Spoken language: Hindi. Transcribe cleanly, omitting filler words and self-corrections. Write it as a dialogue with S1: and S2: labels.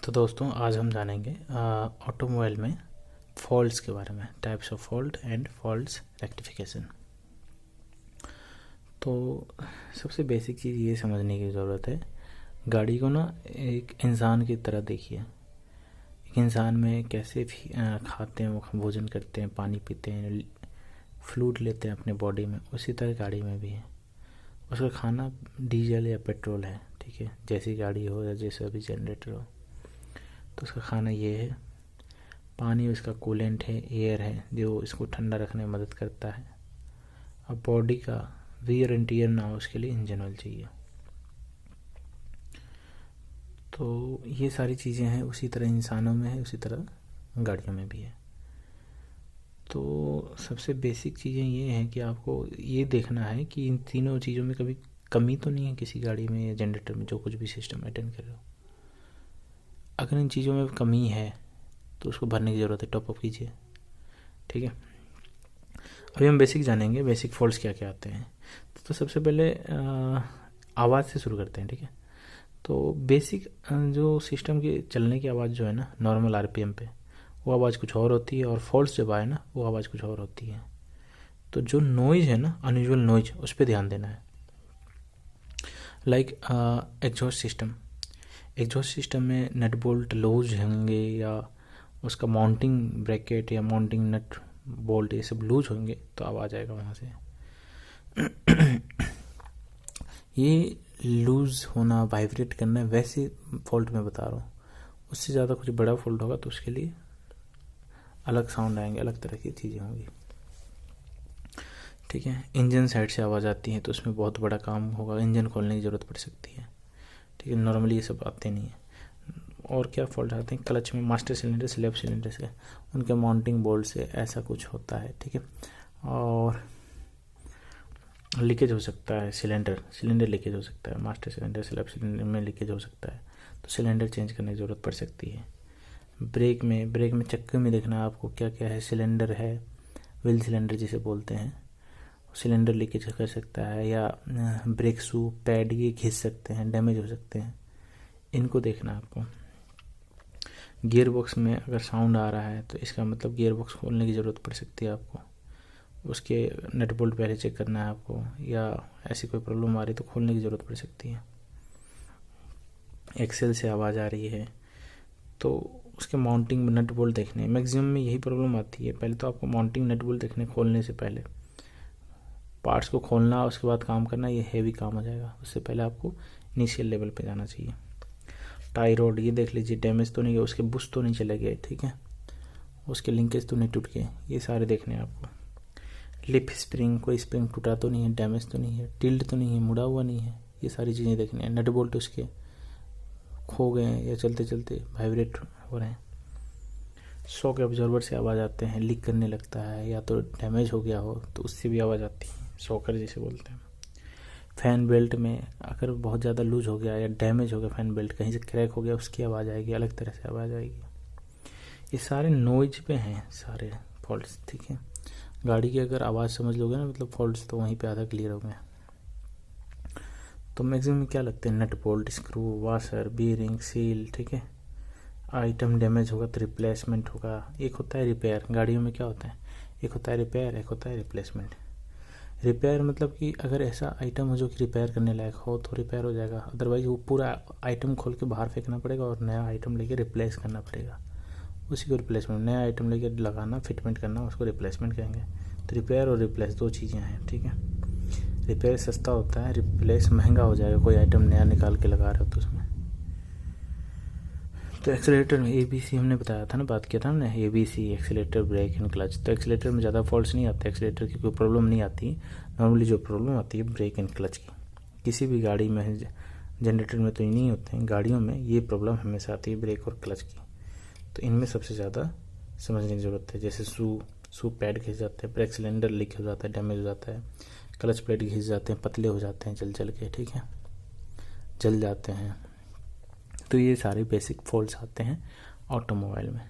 S1: तो दोस्तों आज हम जानेंगे ऑटोमोबाइल में फॉल्ट्स के बारे में, types of fault and faults rectification. तो सबसे बेसिक चीज़ ये समझने की ज़रूरत है, गाड़ी को ना एक इंसान की तरह देखिए। एक इंसान में कैसे खाते हैं, वो भोजन करते हैं, पानी पीते हैं, फ्लूइड लेते हैं अपने बॉडी में, उसी तरह गाड़ी में भी है। उसका खाना डीजल या पेट्रोल है, ठीक है, जैसी गाड़ी हो या जैसा भी जनरेटर हो, तो उसका खाना ये है। पानी उसका कूलेंट है, एयर है जो इसको ठंडा रखने में मदद करता है। अब बॉडी का वियर एंड टियर ना हो, उसके लिए इंजन ऑयल चाहिए। तो ये सारी चीज़ें हैं, उसी तरह इंसानों में है, उसी तरह गाड़ियों में भी है। तो सबसे बेसिक चीज़ें ये हैं कि आपको ये देखना है कि इन तीनों चीज़ों में कभी कमी तो नहीं है किसी गाड़ी में या जनरेटर में, जो कुछ भी सिस्टम अटेंड कर रहे हो। अगर इन चीज़ों में कमी है तो उसको भरने की ज़रूरत है, टॉप अप कीजिए, ठीक है। अभी हम बेसिक जानेंगे, बेसिक फॉल्ट्स क्या क्या आते हैं। तो सबसे पहले आवाज़ से शुरू करते हैं, ठीक है। तो बेसिक जो सिस्टम की चलने की आवाज़ जो है ना, नॉर्मल आरपीएम पे, वो आवाज़ कुछ और होती है, और फॉल्ट्स जब आए ना, वो आवाज़ कुछ और होती है। तो जो नॉइज़ है ना, अनयूजुअल नॉइज, उस पर ध्यान देना है। Like exhaust system, exhaust system में नट बोल्ट लूज होंगे, या उसका माउंटिंग ब्रैकेट या माउंटिंग नट बोल्ट ये सब लूज होंगे तो आवाज़ आएगा वहाँ से। ये लूज होना, वाइब्रेट करना, वैसे फॉल्ट मैं बता रहा हूँ। उससे ज़्यादा कुछ बड़ा फॉल्ट होगा तो उसके लिए अलग साउंड आएंगे, अलग तरह की चीज़ें होंगी, ठीक है। इंजन साइड से आवाज़ आती है तो उसमें बहुत बड़ा काम होगा, इंजन खोलने की ज़रूरत पड़ सकती है, ठीक है। नॉर्मली ये सब आते नहीं है। और क्या फॉल्ट आते हैं, क्लच में मास्टर सिलेंडर से लेफ्ट सिलेंडर से, उनके माउंटिंग बोल्ट से ऐसा कुछ होता है, ठीक है। और लीकेज हो सकता है, सिलेंडर लीकेज हो सकता है, मास्टर सिलेंडर से लेफ्ट सिलेंडर में लीकेज हो सकता है, तो सिलेंडर चेंज करने की ज़रूरत पड़ सकती है। ब्रेक में चक्के में देखना है आपको क्या क्या है। सिलेंडर है, व्हील सिलेंडर जिसे बोलते हैं, सिलेंडर लीकेज कर सकता है, या ब्रेक शू पैड ये घिस सकते हैं, डैमेज हो सकते हैं, इनको देखना है आपको। गियर बॉक्स में अगर साउंड आ रहा है तो इसका मतलब गियर बॉक्स खोलने की ज़रूरत पड़ सकती है आपको। उसके नट बोल्ट पहले चेक करना है आपको, या ऐसी कोई प्रॉब्लम आ रही तो खोलने की ज़रूरत पड़ सकती है। एक्सेल से आवाज़ आ रही है तो उसके माउंटिंग नट बोल्ट देखने, मैक्सिमम में यही प्रॉब्लम आती है। पहले तो आपको माउंटिंग नट बोल्ट देखने, खोलने से पहले पार्ट्स को खोलना, उसके बाद काम करना, ये हैवी काम हो जाएगा। उससे पहले आपको इनिशियल लेवल पे जाना चाहिए। टाई रोड ये देख लीजिए, डैमेज तो नहीं है, उसके बुश तो नहीं चले गए, ठीक है, उसके लिंकेज तो नहीं टूट गए, ये सारे देखने हैं आपको। लिप स्प्रिंग, कोई स्प्रिंग टूटा तो नहीं है, डैमेज तो नहीं है, टिल्ड तो नहीं है, मुड़ा हुआ नहीं है, ये सारी चीज़ें देखनी है। नट बोल्ट उसके खो गए हैं या चलते चलते वाइब्रेट हो रहे हैं। शॉक एब्जॉर्बर से आवाज़ आते हैं, लीक करने लगता है, या तो डैमेज हो गया हो तो उससे भी आवाज़ आती है, शॉकर जिसे बोलते हैं। फैन बेल्ट में अगर बहुत ज़्यादा लूज हो गया या डैमेज हो गया, फैन बेल्ट कहीं से क्रैक हो गया, उसकी आवाज़ आएगी, अलग तरह से आवाज़ आएगी। ये सारे नॉइज पे हैं सारे फॉल्ट्स, ठीक है। गाड़ी की अगर आवाज़ समझ लोगे ना, मतलब फॉल्ट्स, तो वहीं पे आधा क्लियर हो गया। तो मैक्सिमम क्या लगते हैं, nut bolt, screw, washer, bearing, seal, ठीक है। आइटम डैमेज होगा तो रिप्लेसमेंट होगा। एक होता है रिपेयर, गाड़ियों में क्या होता है, एक होता है रिपेयर, एक होता है रिप्लेसमेंट। रिपेयर मतलब कि अगर ऐसा आइटम हो जो कि रिपेयर करने लायक हो तो रिपेयर हो जाएगा, अदरवाइज वो पूरा आइटम खोल के बाहर फेंकना पड़ेगा और नया आइटम लेके रिप्लेस करना पड़ेगा, उसी को रिप्लेसमेंट। नया आइटम लेके लगाना, फिटमेंट करना, उसको रिप्लेसमेंट कहेंगे। तो रिपेयर और रिप्लेस दो चीज़ें हैं, ठीक है। रिपेयर सस्ता होता है, रिप्लेस महंगा हो जाएगा, कोई आइटम नया निकाल के लगा रहे हो तो उसमें। तो एक्सीलेटर में ABC हमने बताया था ना, बात किया था हमने, ABC accelerator, brake and clutch. तो एक्सीलेटर में ज़्यादा फॉल्ट्स नहीं आते, एक्सीलेटर की कोई प्रॉब्लम नहीं आती। नॉर्मली जो प्रॉब्लम आती है ब्रेक एंड क्लच की, किसी भी गाड़ी में, जनरेटर में तो ये नहीं होते हैं, गाड़ियों में ये प्रॉब्लम हमेशा आती है, ब्रेक और क्लच की। तो इनमें सबसे ज़्यादा समझने की ज़रूरत है। जैसे शू पैड घिस जाते हैं, ब्रेक सिलेंडर लीक हो जाता है, डैमेज हो जाता है, क्लच प्लेट घिस जाते हैं, पतले हो जाते हैं चल के, ठीक है, जल जाते हैं। तो ये सारे बेसिक फॉल्ट्स आते हैं ऑटोमोबाइल में।